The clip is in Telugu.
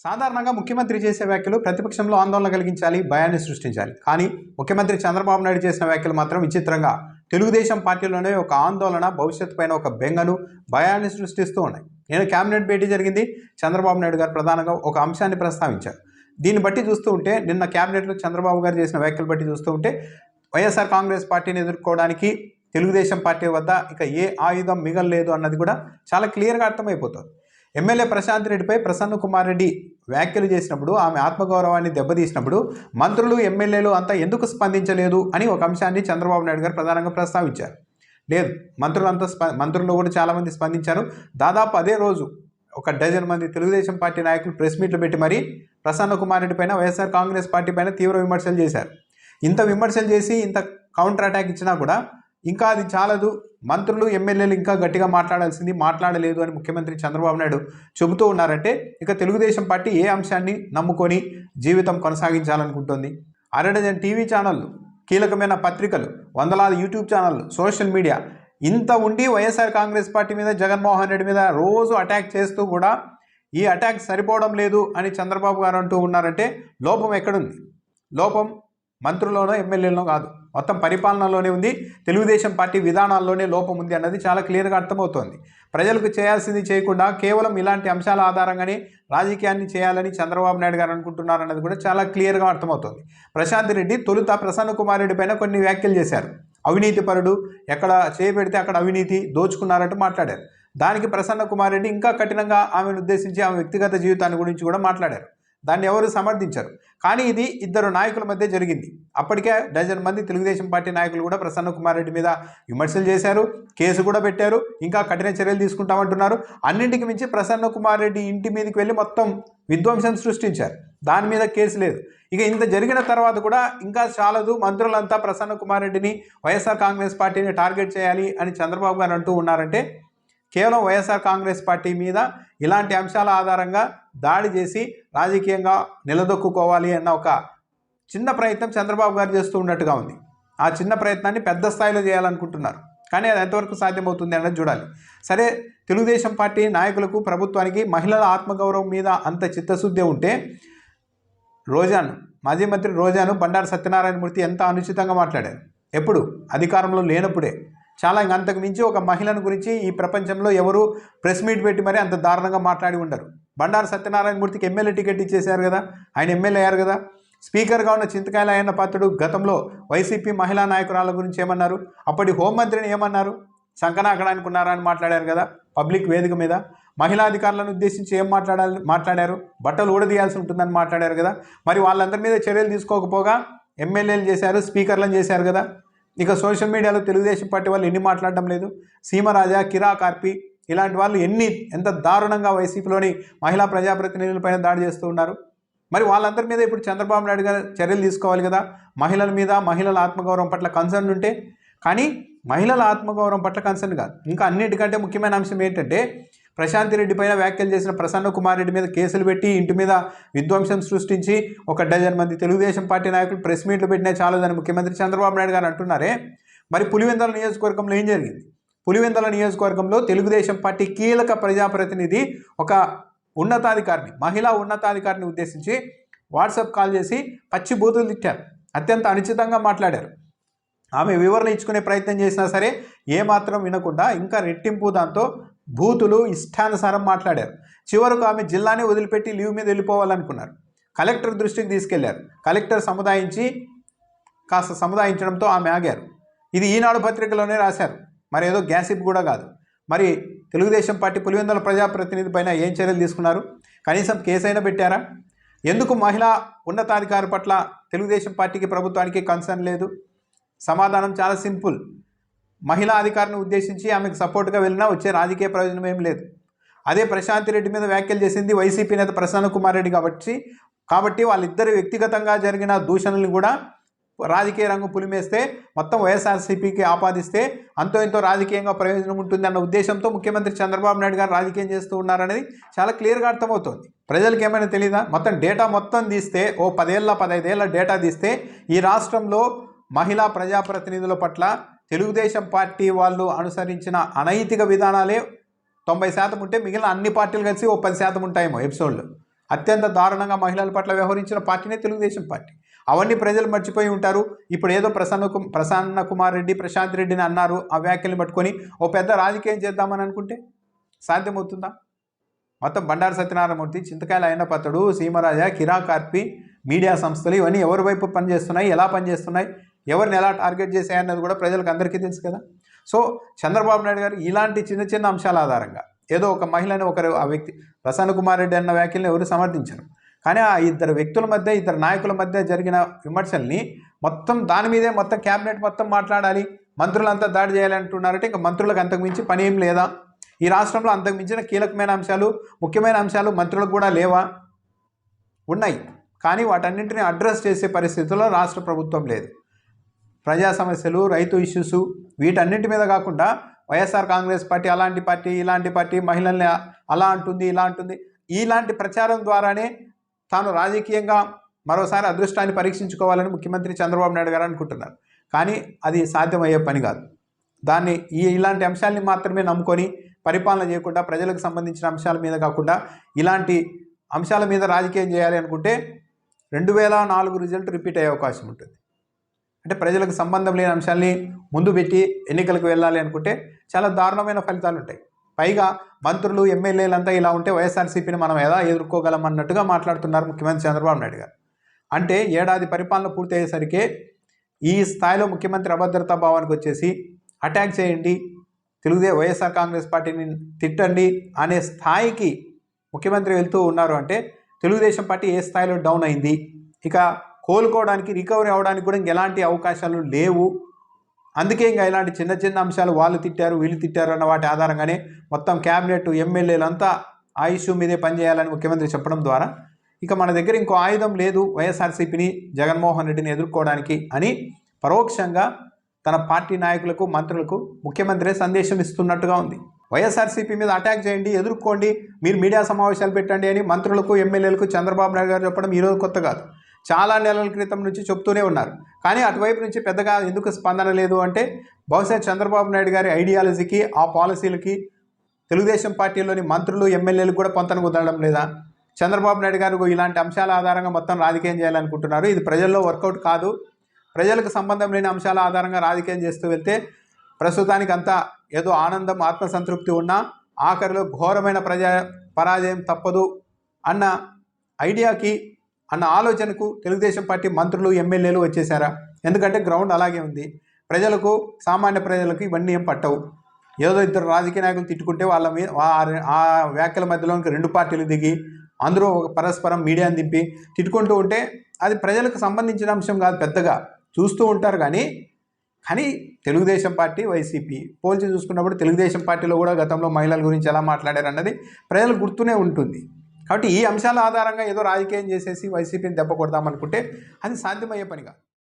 సాధారణంగా ముఖ్యమంత్రి చేసే వ్యాఖ్యలు ప్రతిపక్షంలో ఆందోళన కలిగించాలి, భయాన్ని సృష్టించాలి. కానీ ముఖ్యమంత్రి చంద్రబాబు నాయుడు చేసిన వ్యాఖ్యలు మాత్రం విచిత్రంగా తెలుగుదేశం పార్టీలోనే ఒక ఆందోళన, భవిష్యత్తు పైన ఒక బెంగను, భయాన్ని సృష్టిస్తూ ఉన్నాయి. నేను కేబినెట్ భేటీ జరిగింది. చంద్రబాబు నాయుడు గారు ప్రధానంగా ఒక అంశాన్ని ప్రస్తావించారు. దీన్ని బట్టి చూస్తూ ఉంటే, నిన్న కేబినెట్లో చంద్రబాబు గారు చేసిన వ్యాఖ్యలు బట్టి చూస్తూ ఉంటే, వైఎస్ఆర్ కాంగ్రెస్ పార్టీని ఎదుర్కోవడానికి తెలుగుదేశం పార్టీ వద్ద ఇక ఏ ఆయుధం మిగలలేదు అన్నది కూడా చాలా క్లియర్గా అర్థమైపోతుంది. ఎమ్మెల్యే ప్రశాంత్ రెడ్డిపై ప్రసన్న కుమార్ రెడ్డి వ్యాఖ్యలు చేసినప్పుడు, ఆమె ఆత్మగౌరవాన్ని దెబ్బతీసినప్పుడు మంత్రులు, ఎమ్మెల్యేలు అంతా ఎందుకు స్పందించలేదు అని ఒక అంశాన్ని చంద్రబాబు నాయుడు గారు ప్రధానంగా ప్రస్తావించారు. లేదు, మంత్రులు కూడా చాలామంది స్పందించారు. దాదాపు అదే రోజు ఒక డజన్ మంది తెలుగుదేశం పార్టీ నాయకులు ప్రెస్ మీట్లు పెట్టి మరీ ప్రసన్న కుమార్ రెడ్డి పైన, వైఎస్ఆర్ కాంగ్రెస్ పార్టీ పైన తీవ్ర విమర్శలు చేశారు. ఇంత విమర్శలు చేసి ఇంత కౌంటర్ అటాక్ ఇచ్చినా కూడా ఇంకా అది చాలదు, మంత్రులు, ఎమ్మెల్యేలు ఇంకా గట్టిగా మాట్లాడాల్సింది, మాట్లాడలేదు అని ముఖ్యమంత్రి చంద్రబాబు నాయుడు చెబుతూ ఉన్నారంటే ఇక తెలుగుదేశం పార్టీ ఏ అంశాన్ని నమ్ముకొని జీవితం కొనసాగించాలనుకుంటుంది? అరడజన్ టీవీ ఛానళ్ళు, కీలకమైన పత్రికలు, వందలాది యూట్యూబ్ ఛానళ్ళు, సోషల్ మీడియా ఇంత ఉండి వైఎస్ఆర్ కాంగ్రెస్ పార్టీ మీద, జగన్మోహన్ రెడ్డి మీద రోజు అటాక్ చేస్తూ కూడా ఈ అటాక్ సరిపోవడం లేదు అని చంద్రబాబు గారు అంటూ ఉన్నారంటే లోపం ఎక్కడుంది? లోపం మంత్రుల్లోనో, ఎమ్మెల్యేలోనో కాదు, మొత్తం పరిపాలనలోనే ఉంది. తెలుగుదేశం పార్టీ విధానాల్లోనే లోపం ఉంది అన్నది చాలా క్లియర్గా అర్థమవుతోంది. ప్రజలకు చేయాల్సింది చేయకుండా కేవలం ఇలాంటి అంశాల ఆధారంగానే రాజకీయాన్ని చేయాలని చంద్రబాబు నాయుడు గారు అనుకుంటున్నారన్నది కూడా చాలా క్లియర్గా అర్థమవుతోంది. ప్రశాంత్ రెడ్డి తొలుత ప్రసన్న కుమార్ రెడ్డి పైన కొన్ని వ్యాఖ్యలు చేశారు. అవినీతి పరుడు, ఎక్కడ చేయబెడితే అక్కడ అవినీతి, దోచుకున్నారంటూ మాట్లాడారు. దానికి ప్రసన్న కుమార్ రెడ్డి ఇంకా కఠినంగా ఆమెను ఉద్దేశించి ఆమె వ్యక్తిగత జీవితాన్ని గురించి కూడా మాట్లాడారు. దాన్ని ఎవరు సమర్థించారు. కానీ ఇది ఇద్దరు నాయకుల మధ్య జరిగింది. అప్పటికే డజన్ మంది తెలుగుదేశం పార్టీ నాయకులు కూడా ప్రసన్న కుమార్ రెడ్డి మీద విమర్శలు చేశారు, కేసు కూడా పెట్టారు, ఇంకా కఠిన చర్యలు తీసుకుంటామంటున్నారు. అన్నింటికి మించి ప్రసన్న కుమార్ రెడ్డి ఇంటి మీదకి వెళ్ళి మొత్తం విధ్వంసం సృష్టించారు. దాని మీద కేసు లేదు. ఇక ఇంత జరిగిన తర్వాత కూడా ఇంకా చాలదు, మంత్రులంతా ప్రసన్న కుమార్ రెడ్డిని, వైఎస్ఆర్ కాంగ్రెస్ పార్టీని టార్గెట్ చేయాలి అని చంద్రబాబు గారు అంటూ ఉన్నారంటే కేవలం వైఎస్ఆర్ కాంగ్రెస్ పార్టీ మీద ఇలాంటి అంశాల ఆధారంగా దాడి చేసి రాజకీయంగా నిలదొక్కుకోవాలి అన్న ఒక చిన్న ప్రయత్నం చంద్రబాబు గారు చేస్తూ ఉన్నట్టుగా ఉంది. ఆ చిన్న ప్రయత్నాన్ని పెద్ద స్థాయిలో చేయాలనుకుంటున్నారు. కానీ అది ఎంతవరకు సాధ్యమవుతుంది అన్నది చూడాలి. సరే, తెలుగుదేశం పార్టీ నాయకులకు, ప్రభుత్వానికి మహిళల ఆత్మగౌరవం మీద అంత చిత్తశుద్ధి ఉంటే రోజాను, మాజీ మంత్రి రోజాను బండారు సత్యనారాయణ మూర్తి ఎంత అనుచితంగా మాట్లాడారు. ఎప్పుడు? అధికారంలో లేనప్పుడే. చాలా అంతకు మించి ఒక మహిళను గురించి ఈ ప్రపంచంలో ఎవరు ప్రెస్ మీట్ పెట్టి మరీ అంత దారుణంగా మాట్లాడి ఉండరు. బండారు సత్యనారాయణ మూర్తికి ఎమ్మెల్యే టికెట్ ఇచ్చేశారు కదా, ఆయన ఎమ్మెల్యే అయ్యారు కదా. స్పీకర్గా ఉన్న చింతకాయల అయ్యన్న పాత్రుడు గతంలో వైసీపీ మహిళా నాయకురాల గురించి ఏమన్నారు? అప్పటి హోంమంత్రిని ఏమన్నారు? సంకనాకడానికి ఉన్నారా అని మాట్లాడారు కదా పబ్లిక్ వేదిక మీద. మహిళా అధికారులను ఉద్దేశించి ఏం మాట్లాడారు? బట్టలు ఊడదీయాల్సి ఉంటుందని మాట్లాడారు కదా. మరి వాళ్ళందరి మీద చర్యలు తీసుకోకపోగా ఎమ్మెల్యేలు చేశారు, స్పీకర్లను చేశారు కదా. ఇక సోషల్ మీడియాలో తెలుగుదేశం పార్టీ వాళ్ళు ఎన్ని మాట్లాడడం లేదు? సీమరాజా, కిరా కార్పి ఇలాంటి వాళ్ళు ఎంత దారుణంగా వైసీపీలోని మహిళా ప్రజాప్రతినిధులపైన దాడి చేస్తూ ఉన్నారు. మరి వాళ్ళందరి మీద ఇప్పుడు చంద్రబాబు నాయుడు గారు చర్యలు తీసుకోవాలి కదా, మహిళల మీద, మహిళల ఆత్మగౌరవం పట్ల కన్సర్న్ ఉంటే. కానీ మహిళల ఆత్మగౌరవం పట్ల కన్సర్న్ కాదు. ఇంకా అన్నిటికంటే ముఖ్యమైన అంశం ఏంటంటే, ప్రశాంత్ రెడ్డి పైన వ్యాఖ్యలు చేసిన ప్రసన్న కుమార్ రెడ్డి మీద కేసులు పెట్టి ఇంటి మీద విధ్వంసం సృష్టించి ఒక డజన్ మంది తెలుగుదేశం పార్టీ నాయకులు ప్రెస్ మీట్లు పెట్టినా చాలదని ముఖ్యమంత్రి చంద్రబాబు నాయుడు గారు అంటున్నారే. మరి పులివెందుల నియోజకవర్గంలో ఏం జరిగింది? పులివెందుల నియోజకవర్గంలో తెలుగుదేశం పార్టీ కీలక ప్రజాప్రతినిధి ఒక ఉన్నతాధికారిని, మహిళా ఉన్నతాధికారిని ఉద్దేశించి వాట్సాప్ కాల్ చేసి పచ్చి బూతులు తిట్టారు. అత్యంత అనుచితంగా మాట్లాడారు. ఆమె వివరణ ఇచ్చుకునే ప్రయత్నం చేసినా సరే ఏమాత్రం వినకుండా ఇంకా రెట్టింపు దాంతో బూతులు ఇష్టానుసారం మాట్లాడారు. చివరకు ఆమె జిల్లానే వదిలిపెట్టి లీవ్ మీద వెళ్ళిపోవాలనుకున్నారు. కలెక్టర్ దృష్టికి తీసుకెళ్లారు. కలెక్టర్ సముదాయించడంతో ఆమె ఆగారు. ఇది ఈనాడు పత్రికలోనే రాశారు, మరి ఏదో గ్యాసిప్ కూడా కాదు. మరి తెలుగుదేశం పార్టీ పులివెందుల ప్రజాప్రతినిధి పైన ఏం చర్యలు తీసుకున్నారు? కనీసం కేసైనా పెట్టారా? ఎందుకు మహిళా ఉన్నతాధికారి పట్ల తెలుగుదేశం పార్టీకి, ప్రభుత్వానికి కన్సర్న్ లేదు? సమాధానం చాలా సింపుల్. మహిళా అధికారిని ఉద్దేశించి ఆమెకు సపోర్ట్గా వెళ్ళినా వచ్చే రాజకీయ ప్రయోజనం ఏం లేదు. అదే ప్రశాంత్ రెడ్డి మీద వ్యాఖ్యలు చేసింది వైసీపీ నేత ప్రసన్న కుమార్ రెడ్డి కాబట్టి వాళ్ళిద్దరు వ్యక్తిగతంగా జరిగిన దూషణలను కూడా రాజకీయ రంగు పులిమేస్తే, మొత్తం వైఎస్ఆర్సీపీకి ఆపాదిస్తే అంతో ఎంతో రాజకీయంగా ప్రయోజనం ఉంటుంది అన్న ఉద్దేశంతో ముఖ్యమంత్రి చంద్రబాబు నాయుడు గారు రాజకీయం చేస్తూ ఉన్నారనేది చాలా క్లియర్గా అర్థమవుతోంది. ప్రజలకు ఏమైనా తెలీదా? డేటా మొత్తం తీస్తే, 15 ఏళ్ల డేటా తీస్తే ఈ రాష్ట్రంలో మహిళా ప్రజాప్రతినిధుల పట్ల తెలుగుదేశం పార్టీ వాళ్ళు అనుసరించిన అనైతిక విధానాలే 90% ఉంటే మిగిలిన అన్ని పార్టీలు కలిసి 10% ఉంటాయేమో ఎపిసోడ్లు. అత్యంత దారుణంగా మహిళల పట్ల వ్యవహరించిన పార్టీనే తెలుగుదేశం పార్టీ. అవన్నీ ప్రజలు మర్చిపోయి ఉంటారు. ఇప్పుడు ఏదో ప్రసన్న కుమార్ రెడ్డి, ప్రశాంత్ రెడ్డిని అన్నారు, ఆ వ్యాఖ్యల్ని పట్టుకొని ఓ పెద్ద రాజకీయం చేద్దామని అనుకుంటే సాధ్యమవుతుందా? మొత్తం బండారు సత్యనారాయణమూర్తి, చింతకాయల అయ్యన్నపాత్రుడు, సీమరాజా, కిరా కార్పి, మీడియా సంస్థలు ఇవన్నీ ఎవరి వైపు పనిచేస్తున్నాయి, ఎలా పనిచేస్తున్నాయి, ఎవరిని ఎలా టార్గెట్ చేశాయన్నది కూడా ప్రజలకు అందరికీ తెలుసు కదా. సో చంద్రబాబు నాయుడు గారు ఇలాంటి చిన్న చిన్న అంశాల ఆధారంగా ఏదో ఒక మహిళని ఆ వ్యక్తి ప్రసన్న కుమార్ రెడ్డి అన్న వ్యాఖ్యలను ఎవరు సమర్థించరు. కానీ ఆ ఇద్దరు వ్యక్తుల మధ్య, ఇద్దరు నాయకుల మధ్య జరిగిన విమర్శల్ని మొత్తం దాని మీదే మొత్తం క్యాబినెట్ మొత్తం మాట్లాడాలి, మంత్రులంతా దాడి చేయాలంటున్నారంటే ఇంకా మంత్రులకు అంతకుమించి పని ఏం లేదా? ఈ రాష్ట్రంలో అంతకుమించిన కీలకమైన అంశాలు, ముఖ్యమైన అంశాలు మంత్రులకు కూడా లేవా? ఉన్నాయి. కానీ వాటన్నింటినీ అడ్రస్ చేసే పరిస్థితుల్లో రాష్ట్ర ప్రభుత్వం లేదు. ప్రజా సమస్యలు, రైతు ఇష్యూస్ వీటన్నింటి మీద కాకుండా వైఎస్ఆర్ కాంగ్రెస్ పార్టీ అలాంటి పార్టీ, ఇలాంటి పార్టీ, మహిళల్ని అలా అంటుంది, ఇలా అంటుంది, ఇలాంటి ప్రచారం ద్వారానే తాను రాజకీయంగా మరోసారి అదృష్టాన్ని పరీక్షించుకోవాలని ముఖ్యమంత్రి చంద్రబాబు నాయుడు గారు అనుకుంటున్నారు. కానీ అది సాధ్యమయ్యే పని కాదు. దాన్ని ఇలాంటి అంశాలని మాత్రమే నమ్ముకొని పరిపాలన చేయకుండా, ప్రజలకు సంబంధించిన అంశాల మీద కాకుండా ఇలాంటి అంశాల మీద రాజకీయం చేయాలి అనుకుంటే 2004 రిజల్ట్ రిపీట్ అయ్యే అవకాశం ఉంటుంది. అంటే ప్రజలకు సంబంధం లేని అంశాల్ని ముందు పెట్టి ఎన్నికలకు వెళ్ళాలి అనుకుంటే చాలా దారుణమైన ఫలితాలు ఉంటాయి. పైగా మంత్రులు, ఎమ్మెల్యేలంతా ఇలా ఉంటే వైఎస్ఆర్సీపీని మనం ఎలా ఎదుర్కోగలం అన్నట్టుగా మాట్లాడుతున్నారు ముఖ్యమంత్రి చంద్రబాబు నాయుడు గారు. అంటే ఏడాది పరిపాలన పూర్తి అయ్యేసరికి ఈ స్థాయిలో ముఖ్యమంత్రి అభద్రతా భావానికి వచ్చేసి అటాక్ చేయండి, వైఎస్ఆర్ కాంగ్రెస్ పార్టీని తిట్టండి అనే స్థాయికి ముఖ్యమంత్రి వెళ్తూ ఉన్నారు. అంటే తెలుగుదేశం పార్టీ ఏ స్థాయిలో డౌన్ అయింది, ఇక కోలుకోవడానికి, రికవరీ అవ్వడానికి కూడా ఇంకెలాంటి అవకాశాలు లేవు. అందుకే ఇంకా ఇలాంటి చిన్న చిన్న అంశాలు వాళ్ళు తిట్టారు, వీళ్ళు తిట్టారు అన్న వాటి ఆధారంగానే మొత్తం క్యాబినెట్, ఎమ్మెల్యేలంతా ఆ ఇష్యూ మీదే పనిచేయాలని ముఖ్యమంత్రి చెప్పడం ద్వారా ఇక మన దగ్గర ఇంకో ఆయుధం లేదు వైఎస్ఆర్సీపీని, జగన్మోహన్ రెడ్డిని ఎదుర్కోవడానికి అని పరోక్షంగా తన పార్టీ నాయకులకు, మంత్రులకు ముఖ్యమంత్రి సందేశం ఇస్తున్నట్టుగా ఉంది. వైఎస్ఆర్సీపీ మీద అటాక్ చేయండి, ఎదుర్కోండి, మీరు మీడియా సమావేశాలు పెట్టండి అని మంత్రులకు, ఎమ్మెల్యేలకు చంద్రబాబు నాయుడు గారు చెప్పడం ఈరోజు కొత్త కాదు. చాలా నెలల క్రితం నుంచి చెప్తూనే ఉన్నారు. కానీ అటువైపు నుంచి పెద్దగా ఎందుకు స్పందన లేదు అంటే బహుశా చంద్రబాబు నాయుడు గారి ఐడియాలజీకి, ఆ పాలసీలకి తెలుగుదేశం పార్టీలోని మంత్రులు, ఎమ్మెల్యేలకు కూడా పొంతన కుదరడం లేదా? చంద్రబాబు నాయుడు గారు ఇలాంటి అంశాల ఆధారంగా మొత్తం రాజకీయం చేయాలనుకుంటున్నారు. ఇది ప్రజల్లో వర్కౌట్ కాదు. ప్రజలకు సంబంధం లేని అంశాల ఆధారంగా రాజకీయం చేస్తూ వెళ్తే ప్రస్తుతానికి అంతా ఏదో ఆనందం, ఆత్మసంతృప్తి ఉన్నా ఆఖరిలో ఘోరమైన పరాజయం తప్పదు అన్న ఐడియాకి, అన్న ఆలోచనకు తెలుగుదేశం పార్టీ మంత్రులు, ఎమ్మెల్యేలు వచ్చేసారా? ఎందుకంటే గ్రౌండ్ అలాగే ఉంది. ప్రజలకు, సామాన్య ప్రజలకు ఇవన్నీ ఏం పట్టవు. ఏదో ఇద్దరు రాజకీయ నాయకులు తిట్టుకుంటే వాళ్ళ మీద ఆ వ్యాఖ్యల మధ్యలోనికి రెండు పార్టీలు దిగి అందరూ పరస్పరం మీడియాని దింపి తిట్టుకుంటూ ఉంటే అది ప్రజలకు సంబంధించిన అంశం కాదు. పెద్దగా చూస్తూ ఉంటారు. కానీ తెలుగుదేశం పార్టీ, వైసీపీ పోల్చి చూసుకున్నప్పుడు తెలుగుదేశం పార్టీలో కూడా గతంలో మహిళల గురించి ఎలా మాట్లాడారు అన్నది ప్రజలకు గుర్తునే ఉంటుంది. కాబట్టి ఈ అంశాల ఆధారంగా ఏదో రాజకీయం చేసేసి వైసీపీని దెబ్బ కొడదామనుకుంటే అది సాధ్యమయ్యే పనిగా.